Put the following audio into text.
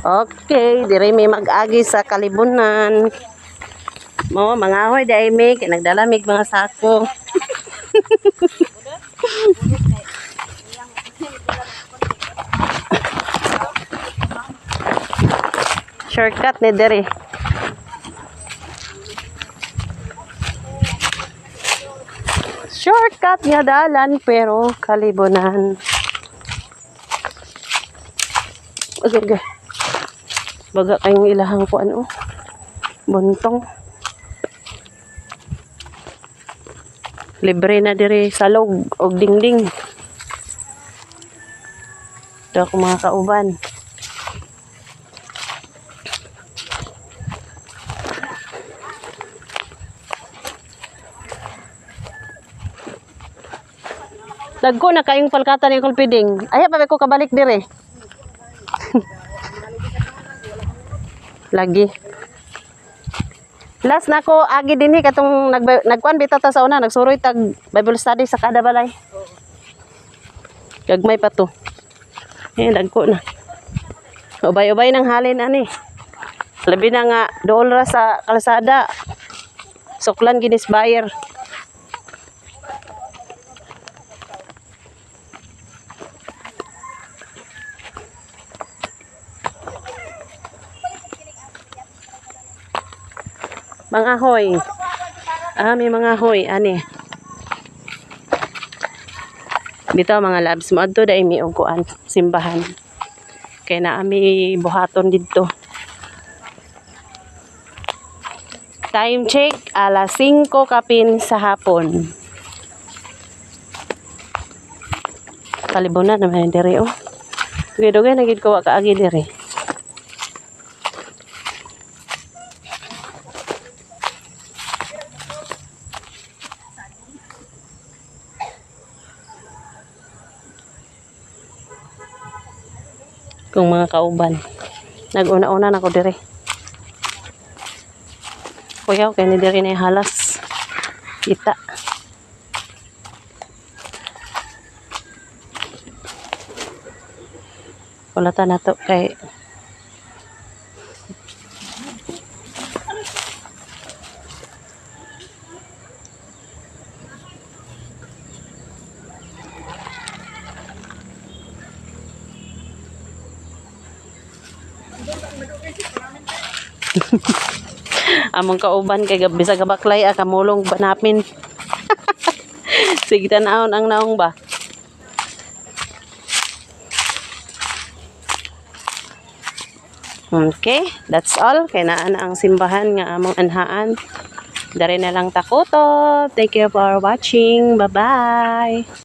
Okay, dire may mag-agi sa kalibunan. Mo mga hoy dai mi kay nagdalamig mga sako. Shortcut ni dire. Shortcut nga dalan pero kalibunan. Okay. Baga kayong ilahang ko ano. Buntong. Libre na dire salog og dingding. Ito ako mga kauban. Dagko na kayong palkata ni Kulpiding. Ay pa ko kabalik dire. Lagi. Last na ko agi dinhi katong nagkuan bitaw ta sa una nagsuroy tag Bible study sa kada balay. Gagmay pa to. Dagko na. Ubay-ubay nang halin ani. Labi na nga dool ra sa kalsada. Suklan ginis buyer. Mga hoy. May mga hoy ani. Dito mga labs mo adto dai mi og kuan simbahan. Kay naa mi buhaton didto. Time check alas 5 kapin sa hapon. Kalibunan naman dire oh. Dugay-dugay na gid ko wa kaagi dire. Kung mga kauban. Nag-una-una na ko dire. Kuya, kaya ni dire na halas. Kita. Wala ta na to kay among kauban kay bisag baklay kamulong banapin. Sige tan-aon ang naong ba. Okay, that's all. Kay naa na ang simbahan nga among anhaan. Dari na lang takoto. Thank you for watching. Bye-bye.